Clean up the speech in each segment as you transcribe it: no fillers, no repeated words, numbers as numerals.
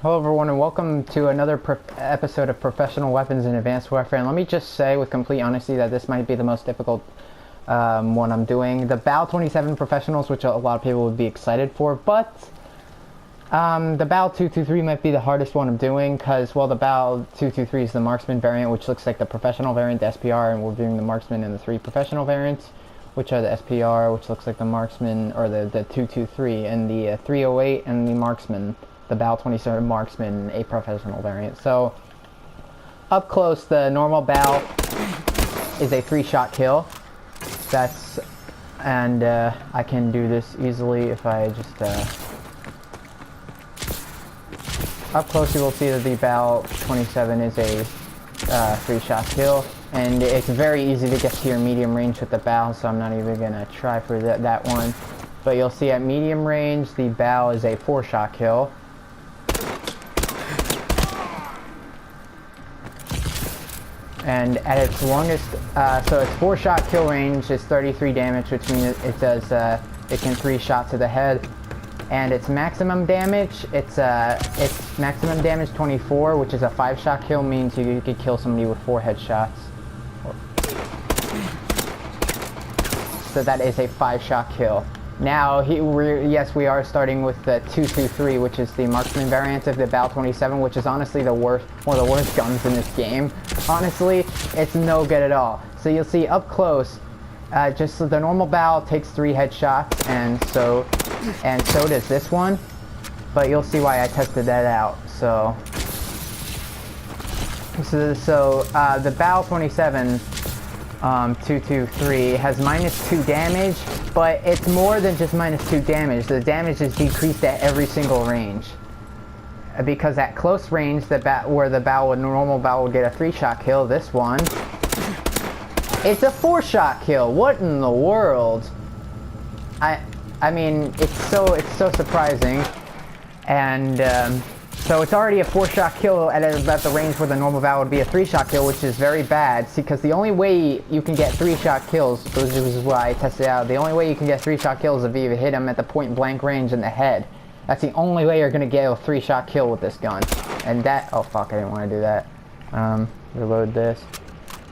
Hello everyone and welcome to another episode of Professional Weapons in Advanced Warfare. And let me just say with complete honesty that this might be the most difficult one I'm doing. The Bal-27 Professionals, which a lot of people would be excited for, but the Bal-223 might be the hardest one I'm doing because, well, the Bal-223 is the Marksman variant, which looks like the Professional variant, the SPR, and we're doing the Marksman and the 3 Professional variants, which are the SPR, which looks like the Marksman, or the 223, and the 308 and the Marksman. The Bal-27 Marksman, a professional variant. So, up close, the normal Bal is a 3-shot kill. And I can do this easily if I just, up close you will see that the Bal-27 is a 3-shot kill. And it's very easy to get to your medium range with the Bal, so I'm not even going to try for that one. But you'll see at medium range, the Bal is a 4-shot kill. And at its longest, so its 4-shot kill range is 33 damage, which means it can 3 shots to the head. And its maximum damage, it's maximum damage 24, which is a 5-shot kill, means you could kill somebody with 4 headshots. So that is a 5-shot kill. Now, yes, we are starting with the 223, which is the Marksman variant of the Bal-27, which is honestly one of the worst guns in this game. Honestly, it's no good at all. So you'll see up close, just the normal Bal takes 3 headshots, and so does this one. But you'll see why I tested that out. So the Bal-27 223 has -2 damage, but it's more than just -2 damage. The damage is decreased at every single range. Because at close range, where the normal Bal would get a 3-shot kill, this one, it's a 4-shot kill. What in the world? I mean, it's so surprising, and so it's already a 4-shot kill at the range where the normal Bal would be a 3-shot kill, which is very bad. See, because the only way you can get 3-shot kills, this is why I tested it out, the only way you can get 3-shot kills is if you hit them at the point-blank range in the head. That's the only way you're going to get a 3-shot kill with this gun. And that, oh fuck, I didn't want to do that. Reload this.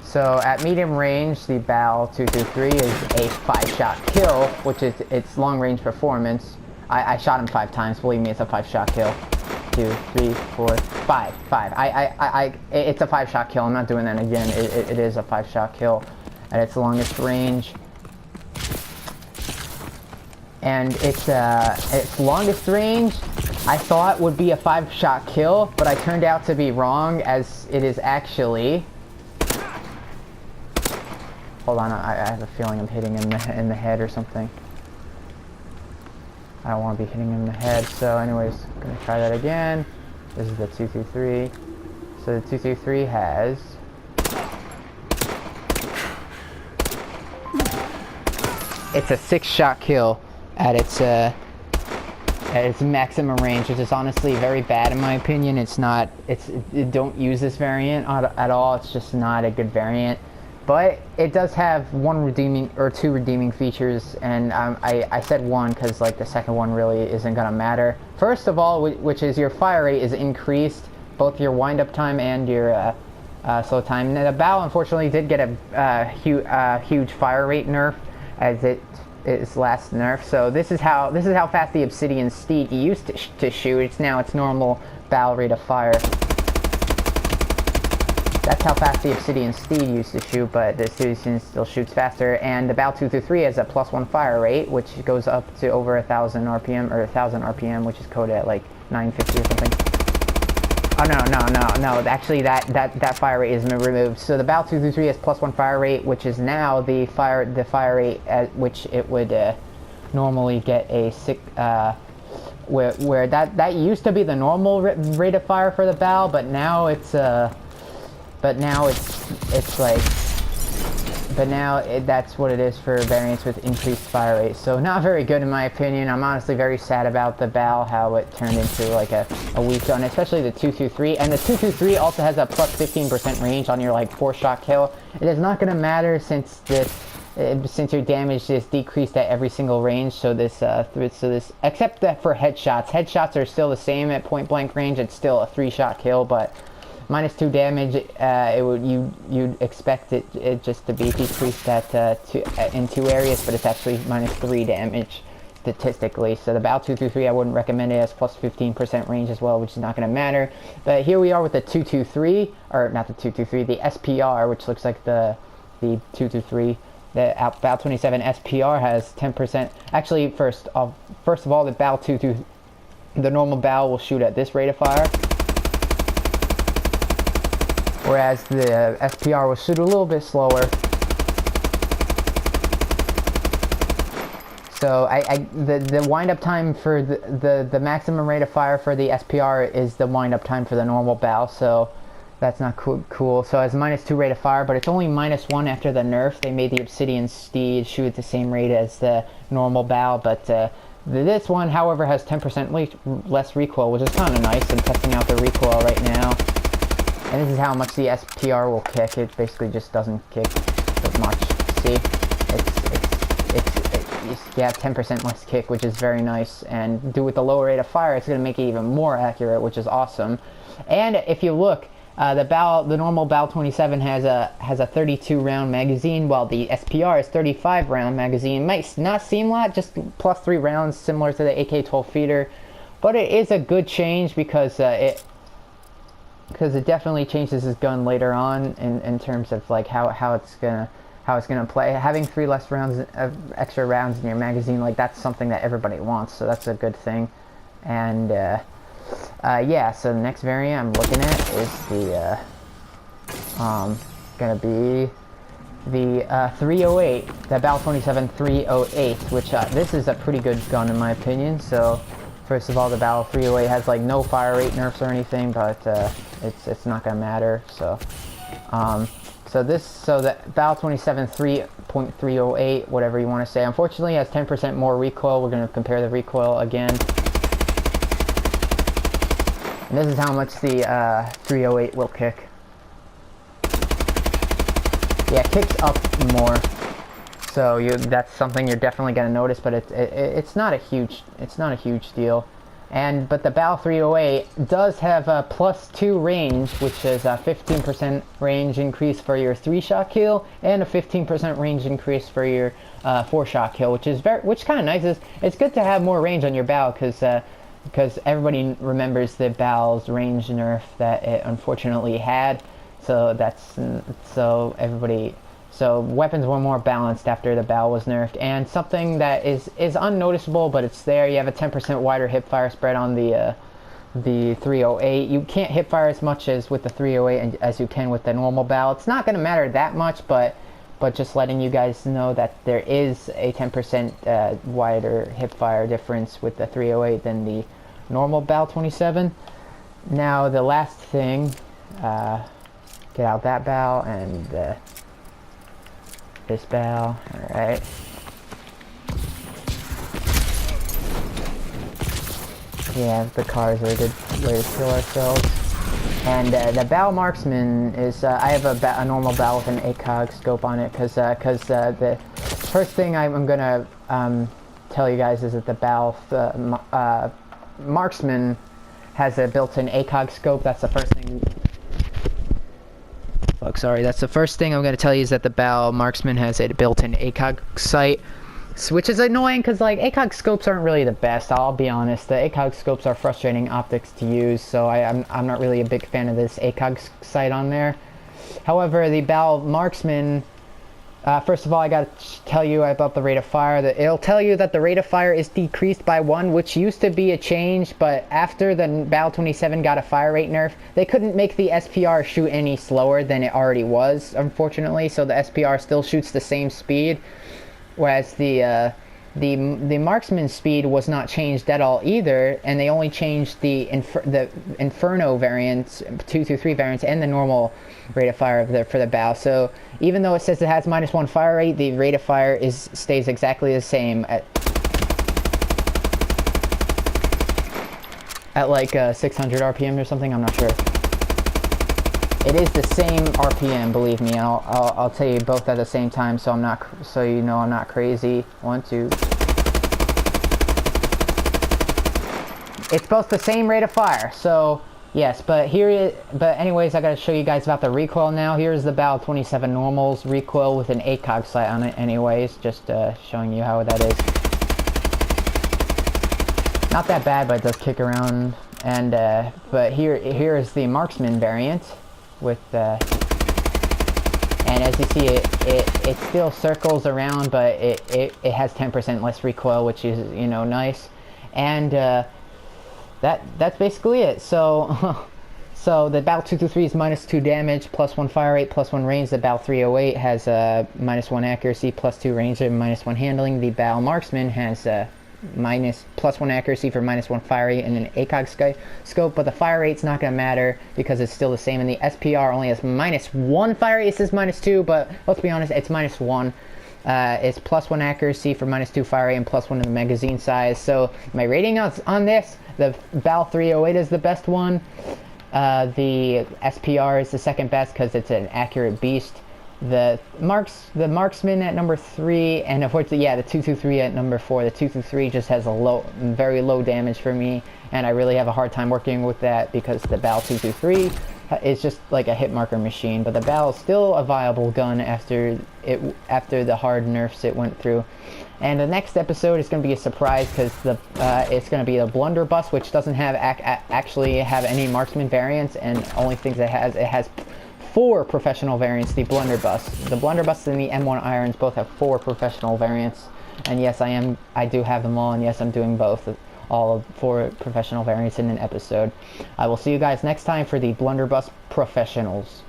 So at medium range, the Bal-223 is a 5-shot kill, which is its long-range performance. I shot him 5 times, believe me, it's a 5-shot kill. 2, 3, 4, 5. It's a 5-shot kill. I'm not doing that again. It is a 5-shot kill at its longest range. And its longest range, I thought would be a 5-shot kill, but I turned out to be wrong, as it is actually. Hold on, I have a feeling I'm hitting him in the head or something. I don't want to be hitting him in the head, so anyways, I'm going to try that again. This is the 223. So the 223 has... It's a 6-shot kill at its maximum range, which is honestly very bad in my opinion. Don't use this variant at all. It's just not a good variant. But it does have 2 redeeming features, and I said 1 because like the second one really isn't gonna matter. First of all, which is your fire rate is increased, both your wind-up time and your slow time. Now, the Bal unfortunately did get a huge fire rate nerf as its last nerf. So this is how fast the Obsidian Steed used to shoot. It's now its normal Bal rate of fire. That's how fast the Obsidian Steed used to shoot, but the Obsidian still shoots faster. And the Bal-223 has a +1 fire rate, which goes up to over 1,000 RPM, or 1,000 RPM, which is coded at like 950 or something. Oh no! Actually, that fire rate is removed. So the Bal-223 has +1 fire rate, which is now the fire rate at which it would normally get a 6. Where that used to be the normal rate of fire for the Bal, but now it's that's what it is for variants with increased fire rate. So not very good in my opinion. I'm honestly very sad about the Bal, how it turned into like a weak gun, especially the 223. And the 223 also has a +15% range on your like 4-shot kill. It is not going to matter since since your damage is decreased at every single range, so this except that for headshots are still the same at point blank range. It's still a 3-shot kill, but -2 damage. You'd expect it just to be decreased in 2 areas, but it's actually -3 damage statistically. So the Bal-223, I wouldn't recommend it. As plus 15% range as well, which is not going to matter. But here we are with the 223, or not the 223, the SPR, which looks like the 223. The Bal-27 SPR has 10%. Actually, first of all, the Bal-223, the normal Bal will shoot at this rate of fire, whereas the SPR will shoot a little bit slower. So the wind-up time for the maximum rate of fire for the SPR is the wind-up time for the normal Bal, so that's not cool. So it's -2 rate of fire, but it's only -1 after the nerf. They made the Obsidian Steed shoot at the same rate as the normal Bal, but this one, however, has 10% less recoil, which is kind of nice. I'm testing out the recoil right now. And this is how much the SPR will kick. It basically just doesn't kick as much. See? You have 10% less kick, which is very nice. And with the lower rate of fire, it's going to make it even more accurate, which is awesome. And if you look, the normal Bal-27 has a 32 round magazine, while the SPR is 35 round magazine. It might not seem a lot, just +3 rounds, similar to the AK-12 feeder, but it is a good change because it definitely changes his gun later on in terms of like how it's gonna play. Having 3 less rounds of extra rounds in your magazine, like, that's something that everybody wants, so that's a good thing. And yeah, so the next variant I'm looking at is the gonna be the 308, the Bal-27 308, which this is a pretty good gun in my opinion. So first of all, the Bal 308 has like no fire rate nerfs or anything, but it's not gonna matter. So so the Bal-27 3.308, whatever you want to say, unfortunately has 10% more recoil. We're going to compare the recoil again. And this is how much the 308 will kick. Yeah, it kicks up more. So that's something you're definitely going to notice, but it's not a huge deal. But the Bal 308 does have a +2 range, which is a 15% range increase for your 3-shot kill, and a 15% range increase for your 4-shot kill, which kind of nice. It's good to have more range on your Bal, because everybody remembers the Bal's range nerf that it unfortunately had. So weapons were more balanced after the Bal was nerfed, and something that is unnoticeable, but it's there. You have a 10% wider hipfire spread on the 308. You can't hipfire as much as with the 308 as you can with the normal Bal. It's not going to matter that much, but just letting you guys know that there is a 10% wider hipfire difference with the 308 than the normal Bal-27. Now the last thing, get out that Bal and this Bal. Alright. Yeah, the cars are a good way to kill ourselves. And the Bal Marksman is, I have a normal Bal with an ACOG scope on it, because the first thing I'm going to tell you guys is that the Bal Marksman has a built-in ACOG scope. That's the first thing. Fuck, sorry. That's the first thing I'm going to tell you, is that the Bal Marksman has a built-in ACOG sight, which is annoying because, like, ACOG scopes aren't really the best. I'll be honest. The ACOG scopes are frustrating optics to use, so I'm not really a big fan of this ACOG sight on there. However, the Bal Marksman, first of all, I got to tell you about the rate of fire. It'll tell you that the rate of fire is decreased by 1, which used to be a change, but after the Bal-27 got a fire rate nerf, they couldn't make the SPR shoot any slower than it already was, unfortunately, so the SPR still shoots the same speed, whereas the Marksman speed was not changed at all either, and they only changed the Inferno variants, 223 variants, and the normal rate of fire for the Bal. So even though it says it has -1 fire rate, the rate of fire stays exactly the same at like 600 RPM or something. I'm not sure. It is the same RPM, believe me. I'll tell you both at the same time, so I'm not, so you know I'm not crazy. 1, 2. It's both the same rate of fire, so yes. But anyways, I gotta show you guys about the recoil now. Here's the Bal-27 normals recoil with an ACOG sight on it. Anyways, just showing you how that is. Not that bad, but it does kick around. And but here is the Marksman variant with and as you see, it still circles around, but it has 10% less recoil, which is, you know, nice. And that's basically it. So so the Bal-223 is -2 damage, +1 fire rate, +1 range. The Bal-308 has -1 accuracy, +2 range, and -1 handling. The Bal-Marksman has +1 accuracy for -1 fire rate and an ACOG scope, but the fire rate's not going to matter because it's still the same. And the SPR only has -1 fire rate. It says -2, but let's be honest, it's -1. It's +1 accuracy for -2 fire rate and +1 in the magazine size. So my rating on this, the Bal-308 is the best one. The SPR is the second best because it's an accurate beast. The Marksman at number 3, and unfortunately, yeah, the 223 at number 4. The 223 just has a very low damage for me, and I really have a hard time working with that because the Bal-223 is just like a hit marker machine. But the Bal is still a viable gun after the hard nerfs it went through. And the next episode is going to be a surprise because it's going to be a blunderbuss, which doesn't have actually have any Marksman variants, and only things it has 4 professional variants. The blunderbuss and the M1 irons both have 4 professional variants, and yes, I do have them all, and yes, I'm doing all of 4 professional variants in an episode. I will see you guys next time for the blunderbuss professionals.